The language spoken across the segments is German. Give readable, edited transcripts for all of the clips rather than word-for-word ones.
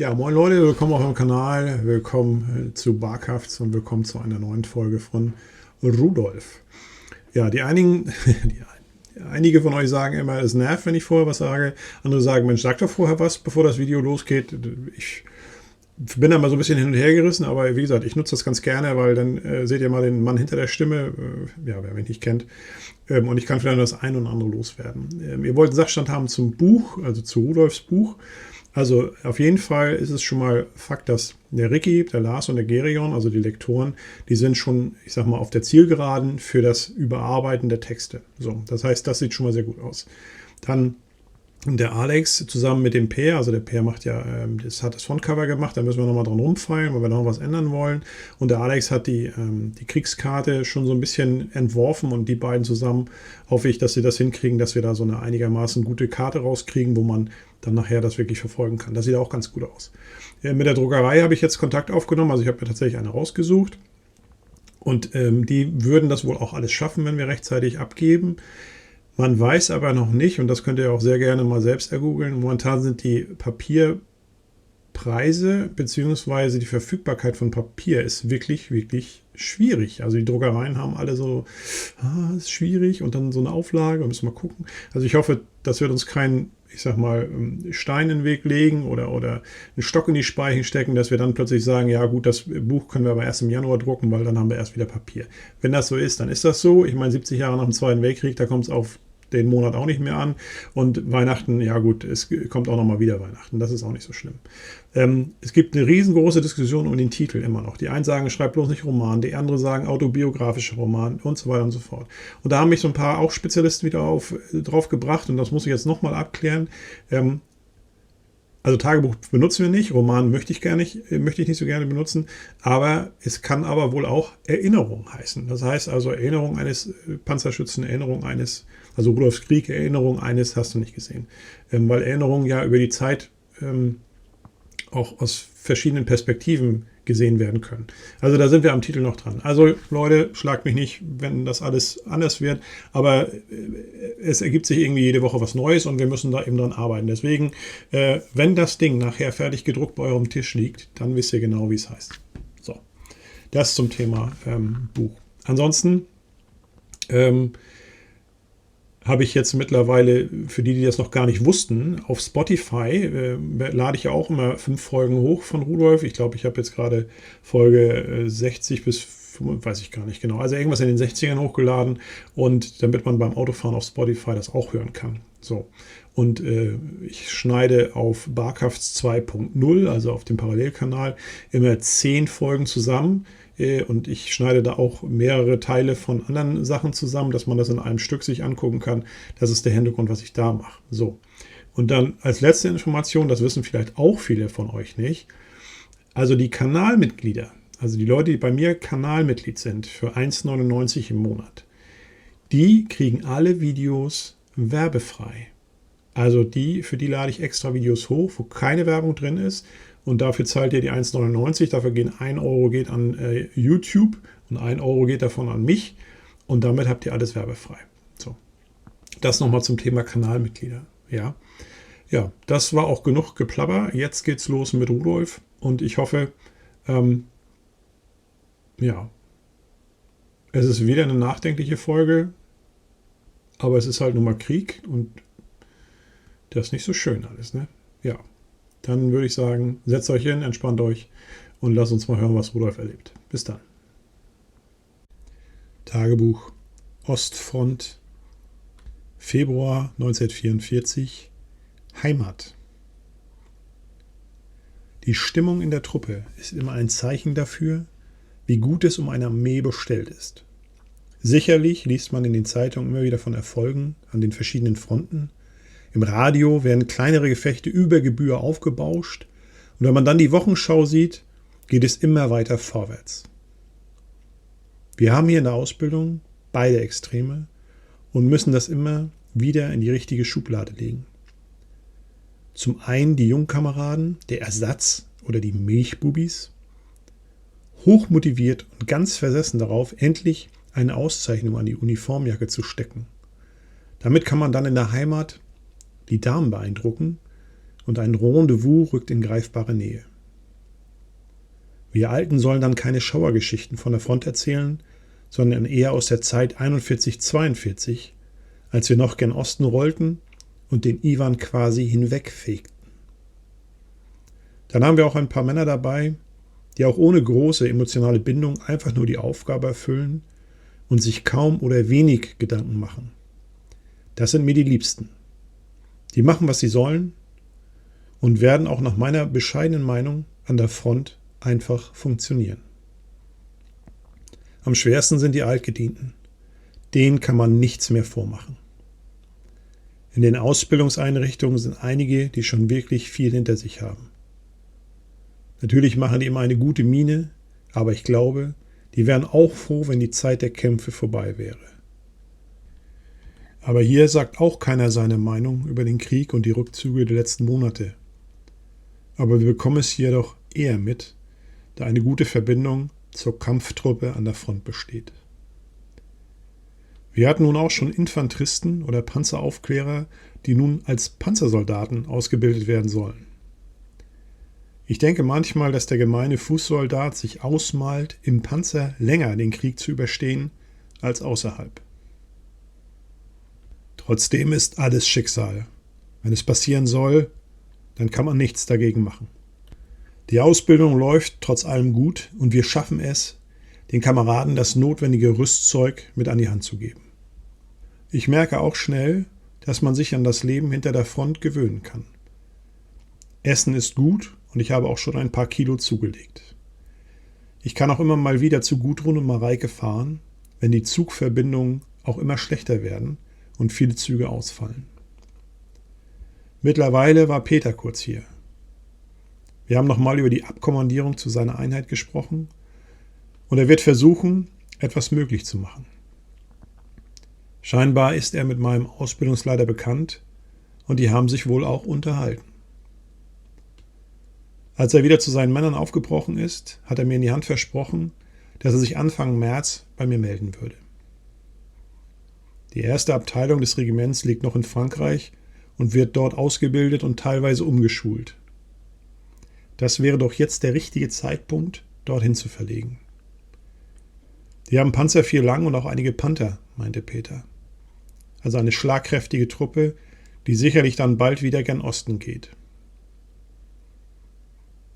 Ja, moin Leute, willkommen auf meinem Kanal, willkommen zu Barkhafts und willkommen zu einer neuen Folge von Rudolf. Ja, einige von euch sagen immer, es nervt, wenn ich vorher was sage. Andere sagen, Mensch, sag doch vorher was, bevor das Video losgeht. Ich bin da mal so ein bisschen hin und her gerissen, aber wie gesagt, ich nutze das ganz gerne, weil dann seht ihr mal den Mann hinter der Stimme, ja, wer mich nicht kennt, und ich kann vielleicht nur das ein oder andere loswerden. Ihr wollt einen Sachstand haben zum Buch, also zu Rudolfs Buch. Also auf jeden Fall ist es schon mal Fakt, dass der Ricky, der Lars und der Gerion, also die Lektoren, die sind schon, ich sag mal, auf der Zielgeraden für das Überarbeiten der Texte. So, das heißt, das sieht schon mal sehr gut aus. Dann der Alex zusammen mit dem Per, also der Per macht ja, hat das Frontcover gemacht, da müssen wir nochmal dran rumfeilen, weil wir noch was ändern wollen. Und der Alex hat die Kriegskarte schon so ein bisschen entworfen und die beiden zusammen hoffe ich, dass sie das hinkriegen, dass wir da so eine einigermaßen gute Karte rauskriegen, wo man dann nachher das wirklich verfolgen kann. Das sieht auch ganz gut aus. Mit der Druckerei habe ich jetzt Kontakt aufgenommen, also ich habe mir tatsächlich eine rausgesucht und die würden das wohl auch alles schaffen, wenn wir rechtzeitig abgeben. Man weiß aber noch nicht, und das könnt ihr auch sehr gerne mal selbst ergoogeln, momentan sind die Papierpreise bzw. die Verfügbarkeit von Papier ist wirklich, wirklich schwierig. Also die Druckereien haben alle so, ist schwierig und dann so eine Auflage, müssen wir mal gucken. Also ich hoffe, das wird uns kein, ich sag mal, Stein in den Weg legen oder einen Stock in die Speichen stecken, dass wir dann plötzlich sagen, ja gut, das Buch können wir aber erst im Januar drucken, weil dann haben wir erst wieder Papier. Wenn das so ist, dann ist das so. Ich meine, 70 Jahre nach dem Zweiten Weltkrieg, da kommt es auf den Monat auch nicht mehr an. Und Weihnachten, ja gut, es kommt auch nochmal wieder Weihnachten. Das ist auch nicht so schlimm. Es gibt eine riesengroße Diskussion um den Titel immer noch. Die einen sagen, schreib bloß nicht Roman, die anderen sagen autobiografischer Roman und so weiter und so fort. Und da haben mich so ein paar auch Spezialisten wieder drauf gebracht und das muss ich jetzt nochmal abklären. Also Tagebuch benutzen wir nicht, Roman möchte ich nicht so gerne benutzen, aber es kann aber wohl auch Erinnerung heißen. Das heißt also Erinnerung eines Panzerschützen, also Rudolfs Krieg, Erinnerung eines, hast du nicht gesehen. Weil Erinnerungen ja über die Zeit auch aus verschiedenen Perspektiven gesehen werden können. Also da sind wir am Titel noch dran. Also Leute, schlagt mich nicht, wenn das alles anders wird, aber es ergibt sich irgendwie jede Woche was Neues und wir müssen da eben dran arbeiten. Deswegen, wenn das Ding nachher fertig gedruckt bei eurem Tisch liegt, dann wisst ihr genau, wie es heißt. So, das zum Thema Buch. Ansonsten habe ich jetzt mittlerweile, für die das noch gar nicht wussten, auf Spotify lade ich ja auch immer 5 Folgen hoch von Rudolf. Ich glaube, ich habe jetzt gerade Folge 60 bis 5, weiß ich gar nicht genau. Also irgendwas in den 60ern hochgeladen und damit man beim Autofahren auf Spotify das auch hören kann. So. Und ich schneide auf Barkhafts 2.0, also auf dem Parallelkanal, immer 10 Folgen zusammen. Und ich schneide da auch mehrere Teile von anderen Sachen zusammen, dass man das in einem Stück sich angucken kann. Das ist der Hintergrund, was ich da mache. So. Und dann als letzte Information, das wissen vielleicht auch viele von euch nicht, also die Kanalmitglieder, also die Leute, die bei mir Kanalmitglied sind, für 1,99 im Monat, die kriegen alle Videos werbefrei. Also für die lade ich extra Videos hoch, wo keine Werbung drin ist. Und dafür zahlt ihr die 1,99. Dafür geht 1 Euro geht an YouTube und 1 Euro geht davon an mich. Und damit habt ihr alles werbefrei. So. Das nochmal zum Thema Kanalmitglieder. Ja, das war auch genug Geplapper. Jetzt geht's los mit Rudolf. Und ich hoffe, es ist wieder eine nachdenkliche Folge. Aber es ist halt nun mal Krieg und das ist nicht so schön alles, ne? Ja. Dann würde ich sagen, setzt euch hin, entspannt euch und lasst uns mal hören, was Rudolf erlebt. Bis dann. Tagebuch Ostfront, Februar 1944, Heimat. Die Stimmung in der Truppe ist immer ein Zeichen dafür, wie gut es um eine Armee bestellt ist. Sicherlich liest man in den Zeitungen immer wieder von Erfolgen an den verschiedenen Fronten. Im Radio werden kleinere Gefechte über Gebühr aufgebauscht und wenn man dann die Wochenschau sieht, geht es immer weiter vorwärts. Wir haben hier in der Ausbildung beide Extreme und müssen das immer wieder in die richtige Schublade legen. Zum einen die Jungkameraden, der Ersatz oder die Milchbubis, hochmotiviert und ganz versessen darauf, endlich eine Auszeichnung an die Uniformjacke zu stecken. Damit kann man dann in der Heimat die Damen beeindrucken und ein Rendezvous rückt in greifbare Nähe. Wir Alten sollen dann keine Schauergeschichten von der Front erzählen, sondern eher aus der Zeit 41-42, als wir noch gen Osten rollten und den Iwan quasi hinwegfegten. Dann haben wir auch ein paar Männer dabei, die auch ohne große emotionale Bindung einfach nur die Aufgabe erfüllen und sich kaum oder wenig Gedanken machen. Das sind mir die Liebsten. Die machen, was sie sollen und werden auch nach meiner bescheidenen Meinung an der Front einfach funktionieren. Am schwersten sind die Altgedienten. Denen kann man nichts mehr vormachen. In den Ausbildungseinrichtungen sind einige, die schon wirklich viel hinter sich haben. Natürlich machen die immer eine gute Miene, aber ich glaube, die wären auch froh, wenn die Zeit der Kämpfe vorbei wäre. Aber hier sagt auch keiner seine Meinung über den Krieg und die Rückzüge der letzten Monate. Aber wir bekommen es hier doch eher mit, da eine gute Verbindung zur Kampftruppe an der Front besteht. Wir hatten nun auch schon Infanteristen oder Panzeraufklärer, die nun als Panzersoldaten ausgebildet werden sollen. Ich denke manchmal, dass der gemeine Fußsoldat sich ausmalt, im Panzer länger den Krieg zu überstehen als außerhalb. Trotzdem ist alles Schicksal. Wenn es passieren soll, dann kann man nichts dagegen machen. Die Ausbildung läuft trotz allem gut und wir schaffen es, den Kameraden das notwendige Rüstzeug mit an die Hand zu geben. Ich merke auch schnell, dass man sich an das Leben hinter der Front gewöhnen kann. Essen ist gut und ich habe auch schon ein paar Kilo zugelegt. Ich kann auch immer mal wieder zu Gudrun und Mareike fahren, wenn die Zugverbindungen auch immer schlechter werden und viele Züge ausfallen. Mittlerweile war Peter kurz hier. Wir haben nochmal über die Abkommandierung zu seiner Einheit gesprochen und er wird versuchen, etwas möglich zu machen. Scheinbar ist er mit meinem Ausbildungsleiter bekannt und die haben sich wohl auch unterhalten. Als er wieder zu seinen Männern aufgebrochen ist, hat er mir in die Hand versprochen, dass er sich Anfang März bei mir melden würde. Die erste Abteilung des Regiments liegt noch in Frankreich und wird dort ausgebildet und teilweise umgeschult. Das wäre doch jetzt der richtige Zeitpunkt, dorthin zu verlegen. Die haben Panzer IV Lang und auch einige Panther, meinte Peter. Also eine schlagkräftige Truppe, die sicherlich dann bald wieder gen Osten geht.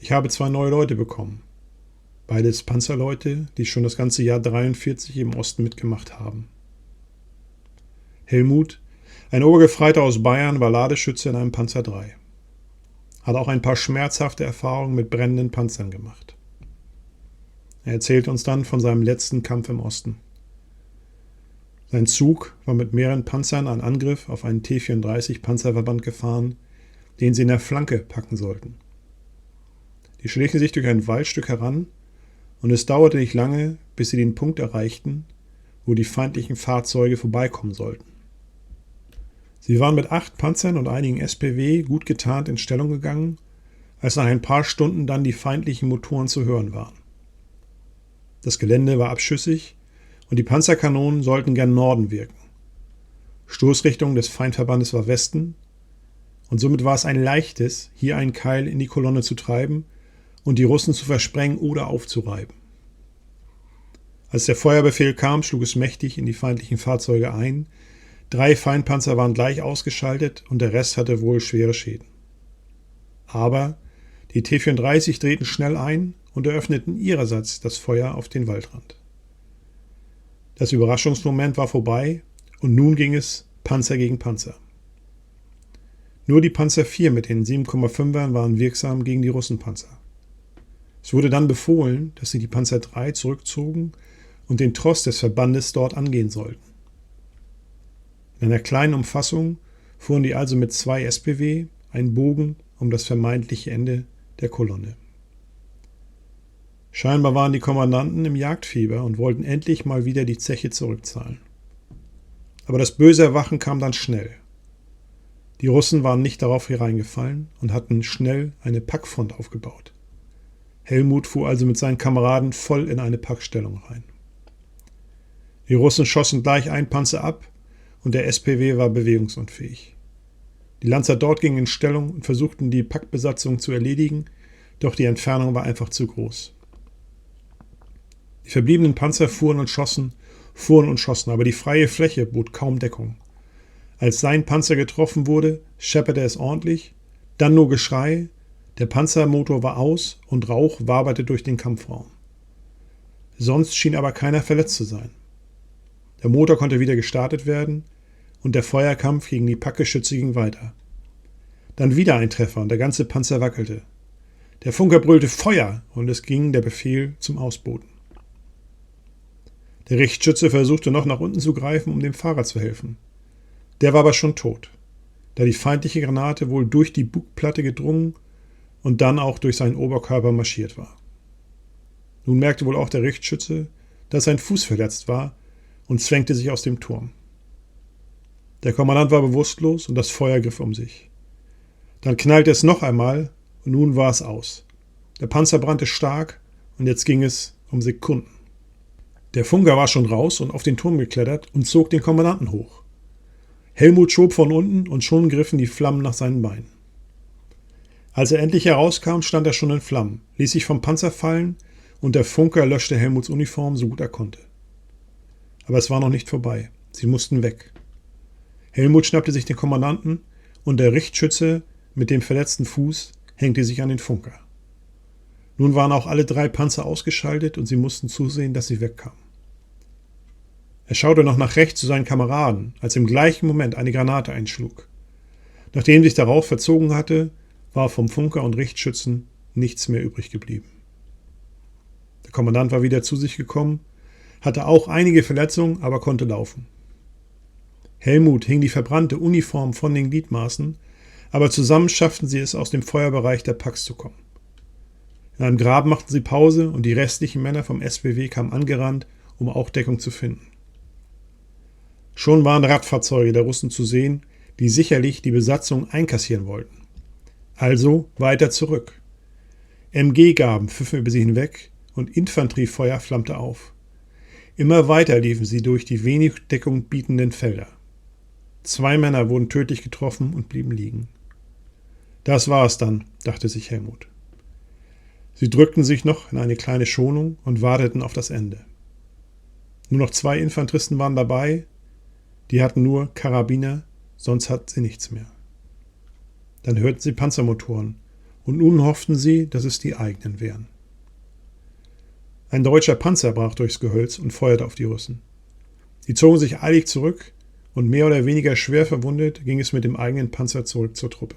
Ich habe 2 neue Leute bekommen. Beides Panzerleute, die schon das ganze Jahr 43 im Osten mitgemacht haben. Helmut, ein Obergefreiter aus Bayern, war Ladeschütze in einem Panzer III. Hat auch ein paar schmerzhafte Erfahrungen mit brennenden Panzern gemacht. Er erzählte uns dann von seinem letzten Kampf im Osten. Sein Zug war mit mehreren Panzern einen Angriff auf einen T-34 Panzerverband gefahren, den sie in der Flanke packen sollten. Die schlichen sich durch ein Waldstück heran und es dauerte nicht lange, bis sie den Punkt erreichten, wo die feindlichen Fahrzeuge vorbeikommen sollten. Sie waren mit 8 Panzern und einigen SPW gut getarnt in Stellung gegangen, als nach ein paar Stunden dann die feindlichen Motoren zu hören waren. Das Gelände war abschüssig und die Panzerkanonen sollten gern Norden wirken. Stoßrichtung des Feindverbandes war Westen und somit war es ein leichtes, hier einen Keil in die Kolonne zu treiben und die Russen zu versprengen oder aufzureiben. Als der Feuerbefehl kam, schlug es mächtig in die feindlichen Fahrzeuge ein. 3 Feindpanzer waren gleich ausgeschaltet und der Rest hatte wohl schwere Schäden. Aber die T-34 drehten schnell ein und eröffneten ihrerseits das Feuer auf den Waldrand. Das Überraschungsmoment war vorbei und nun ging es Panzer gegen Panzer. Nur die Panzer IV mit den 7,5ern waren wirksam gegen die Russenpanzer. Es wurde dann befohlen, dass sie die Panzer III zurückzogen und den Tross des Verbandes dort angehen sollten. In einer kleinen Umfassung fuhren die also mit 2 SPW einen Bogen um das vermeintliche Ende der Kolonne. Scheinbar waren die Kommandanten im Jagdfieber und wollten endlich mal wieder die Zeche zurückzahlen. Aber das böse Erwachen kam dann schnell. Die Russen waren nicht darauf hereingefallen und hatten schnell eine Packfront aufgebaut. Helmut fuhr also mit seinen Kameraden voll in eine Packstellung rein. Die Russen schossen gleich einen Panzer ab und der SPW war bewegungsunfähig. Die Lanzer dort gingen in Stellung und versuchten, die Packbesatzung zu erledigen, doch die Entfernung war einfach zu groß. Die verbliebenen Panzer fuhren und schossen, aber die freie Fläche bot kaum Deckung. Als sein Panzer getroffen wurde, schepperte es ordentlich, dann nur Geschrei, der Panzermotor war aus und Rauch waberte durch den Kampfraum. Sonst schien aber keiner verletzt zu sein. Der Motor konnte wieder gestartet werden und der Feuerkampf gegen die Packgeschütze ging weiter. Dann wieder ein Treffer und der ganze Panzer wackelte. Der Funker brüllte Feuer und es ging der Befehl zum Ausboten. Der Richtschütze versuchte noch nach unten zu greifen, um dem Fahrer zu helfen. Der war aber schon tot, da die feindliche Granate wohl durch die Bugplatte gedrungen und dann auch durch seinen Oberkörper marschiert war. Nun merkte wohl auch der Richtschütze, dass sein Fuß verletzt war und zwängte sich aus dem Turm. Der Kommandant war bewusstlos und das Feuer griff um sich. Dann knallte es noch einmal und nun war es aus. Der Panzer brannte stark und jetzt ging es um Sekunden. Der Funker war schon raus und auf den Turm geklettert und zog den Kommandanten hoch. Helmut schob von unten und schon griffen die Flammen nach seinen Beinen. Als er endlich herauskam, stand er schon in Flammen, ließ sich vom Panzer fallen und der Funker löschte Helmuts Uniform so gut er konnte. Aber es war noch nicht vorbei. Sie mussten weg. Helmut schnappte sich den Kommandanten und der Richtschütze mit dem verletzten Fuß hängte sich an den Funker. Nun waren auch alle 3 Panzer ausgeschaltet und sie mussten zusehen, dass sie wegkamen. Er schaute noch nach rechts zu seinen Kameraden, als im gleichen Moment eine Granate einschlug. Nachdem sich der Rauch verzogen hatte, war vom Funker und Richtschützen nichts mehr übrig geblieben. Der Kommandant war wieder zu sich gekommen, hatte auch einige Verletzungen, aber konnte laufen. Helmut hing die verbrannte Uniform von den Gliedmaßen, aber zusammen schafften sie es, aus dem Feuerbereich der Packs zu kommen. In einem Graben machten sie Pause und die restlichen Männer vom SBW kamen angerannt, um auch Deckung zu finden. Schon waren Radfahrzeuge der Russen zu sehen, die sicherlich die Besatzung einkassieren wollten. Also weiter zurück. MG-Gaben pfiffen über sie hinweg und Infanteriefeuer flammte auf. Immer weiter liefen sie durch die wenig Deckung bietenden Felder. 2 Männer wurden tödlich getroffen und blieben liegen. Das war es dann, dachte sich Helmut. Sie drückten sich noch in eine kleine Schonung und warteten auf das Ende. Nur noch 2 Infanteristen waren dabei, die hatten nur Karabiner, sonst hatten sie nichts mehr. Dann hörten sie Panzermotoren und nun hofften sie, dass es die eigenen wären. Ein deutscher Panzer brach durchs Gehölz und feuerte auf die Russen. Die zogen sich eilig zurück und mehr oder weniger schwer verwundet ging es mit dem eigenen Panzer zurück zur Truppe.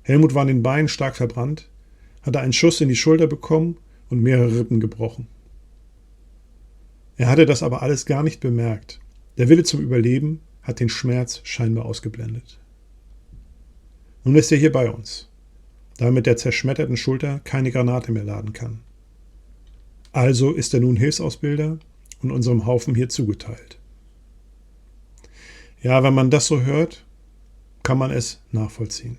Helmut war an den Beinen stark verbrannt, hatte einen Schuss in die Schulter bekommen und mehrere Rippen gebrochen. Er hatte das aber alles gar nicht bemerkt. Der Wille zum Überleben hat den Schmerz scheinbar ausgeblendet. Nun ist er hier bei uns, da er mit der zerschmetterten Schulter keine Granate mehr laden kann. Also ist er nun Hilfsausbilder und unserem Haufen hier zugeteilt. Ja, wenn man das so hört, kann man es nachvollziehen.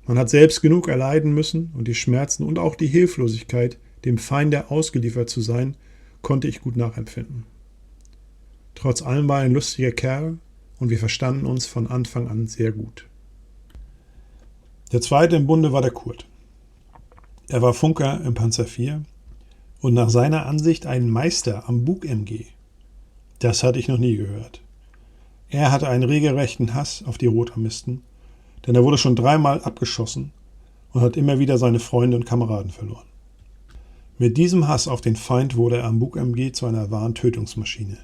Man hat selbst genug erleiden müssen und die Schmerzen und auch die Hilflosigkeit, dem Feinde ausgeliefert zu sein, konnte ich gut nachempfinden. Trotz allem war er ein lustiger Kerl und wir verstanden uns von Anfang an sehr gut. Der zweite im Bunde war der Kurt. Er war Funker im Panzer IV und nach seiner Ansicht ein Meister am Bug-MG. Das hatte ich noch nie gehört. Er hatte einen regelrechten Hass auf die Rotarmisten, denn er wurde schon 3-mal abgeschossen und hat immer wieder seine Freunde und Kameraden verloren. Mit diesem Hass auf den Feind wurde er am Bug-MG zu einer wahren Tötungsmaschine.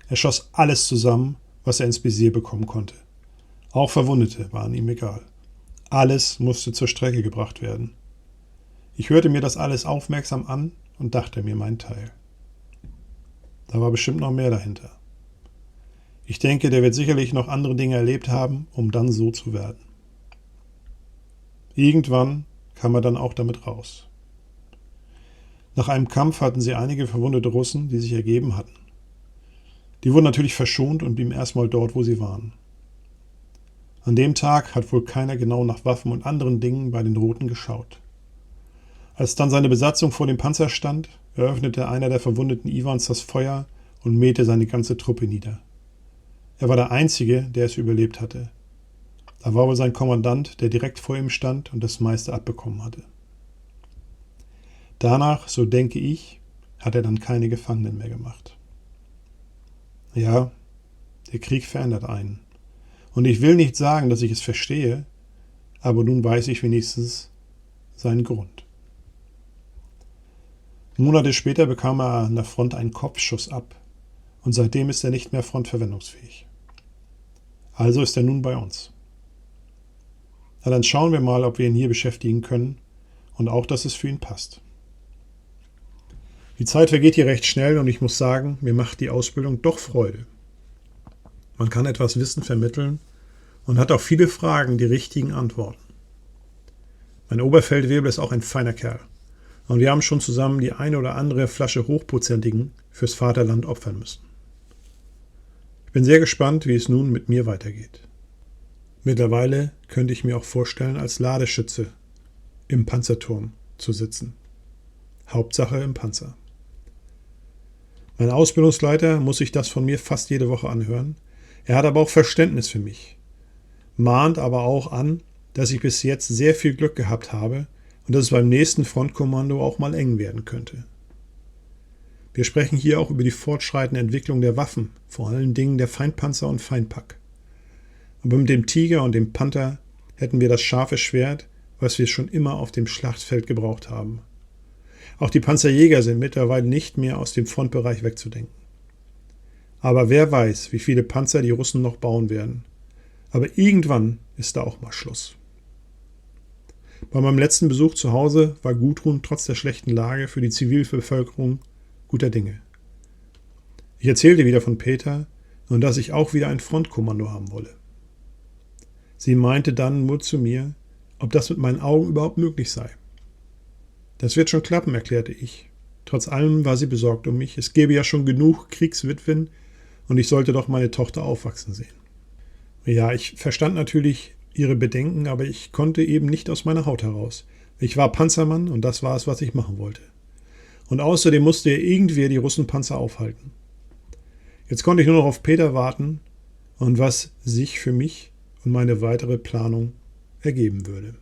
Er schoss alles zusammen, was er ins Visier bekommen konnte. Auch Verwundete waren ihm egal. Alles musste zur Strecke gebracht werden. Ich hörte mir das alles aufmerksam an und dachte mir meinen Teil. Da war bestimmt noch mehr dahinter. Ich denke, der wird sicherlich noch andere Dinge erlebt haben, um dann so zu werden. Irgendwann kam er dann auch damit raus. Nach einem Kampf hatten sie einige verwundete Russen, die sich ergeben hatten. Die wurden natürlich verschont und blieben erstmal dort, wo sie waren. An dem Tag hat wohl keiner genau nach Waffen und anderen Dingen bei den Roten geschaut. Als dann seine Besatzung vor dem Panzer stand, eröffnete einer der verwundeten Iwans das Feuer und mähte seine ganze Truppe nieder. Er war der Einzige, der es überlebt hatte. Da war wohl sein Kommandant, der direkt vor ihm stand und das meiste abbekommen hatte. Danach, so denke ich, hat er dann keine Gefangenen mehr gemacht. Ja, der Krieg verändert einen. Und ich will nicht sagen, dass ich es verstehe, aber nun weiß ich wenigstens seinen Grund. Monate später bekam er an der Front einen Kopfschuss ab und seitdem ist er nicht mehr frontverwendungsfähig. Also ist er nun bei uns. Na, dann schauen wir mal, ob wir ihn hier beschäftigen können und auch, dass es für ihn passt. Die Zeit vergeht hier recht schnell und ich muss sagen, mir macht die Ausbildung doch Freude. Man kann etwas Wissen vermitteln und hat auf viele Fragen die richtigen Antworten. Mein Oberfeldwebel ist auch ein feiner Kerl und wir haben schon zusammen die eine oder andere Flasche Hochprozentigen fürs Vaterland opfern müssen. Ich bin sehr gespannt, wie es nun mit mir weitergeht. Mittlerweile könnte ich mir auch vorstellen, als Ladeschütze im Panzerturm zu sitzen. Hauptsache im Panzer. Mein Ausbildungsleiter muss sich das von mir fast jede Woche anhören. Er hat aber auch Verständnis für mich. Mahnt aber auch an, dass ich bis jetzt sehr viel Glück gehabt habe und dass es beim nächsten Frontkommando auch mal eng werden könnte. Wir sprechen hier auch über die fortschreitende Entwicklung der Waffen, vor allen Dingen der Feindpanzer und Feindpack. Aber mit dem Tiger und dem Panther hätten wir das scharfe Schwert, was wir schon immer auf dem Schlachtfeld gebraucht haben. Auch die Panzerjäger sind mittlerweile nicht mehr aus dem Frontbereich wegzudenken. Aber wer weiß, wie viele Panzer die Russen noch bauen werden. Aber irgendwann ist da auch mal Schluss. Bei meinem letzten Besuch zu Hause war Gudrun trotz der schlechten Lage für die Zivilbevölkerung guter Dinge. Ich erzählte wieder von Peter und dass ich auch wieder ein Frontkommando haben wolle. Sie meinte dann nur zu mir, ob das mit meinen Augen überhaupt möglich sei. Das wird schon klappen, erklärte ich. Trotz allem war sie besorgt um mich. Es gäbe ja schon genug Kriegswitwen und ich sollte doch meine Tochter aufwachsen sehen. Ja, ich verstand natürlich ihre Bedenken, aber ich konnte eben nicht aus meiner Haut heraus. Ich war Panzermann und das war es, was ich machen wollte. Und außerdem musste ja irgendwer die Russenpanzer aufhalten. Jetzt konnte ich nur noch auf Peter warten und was sich für mich und meine weitere Planung ergeben würde.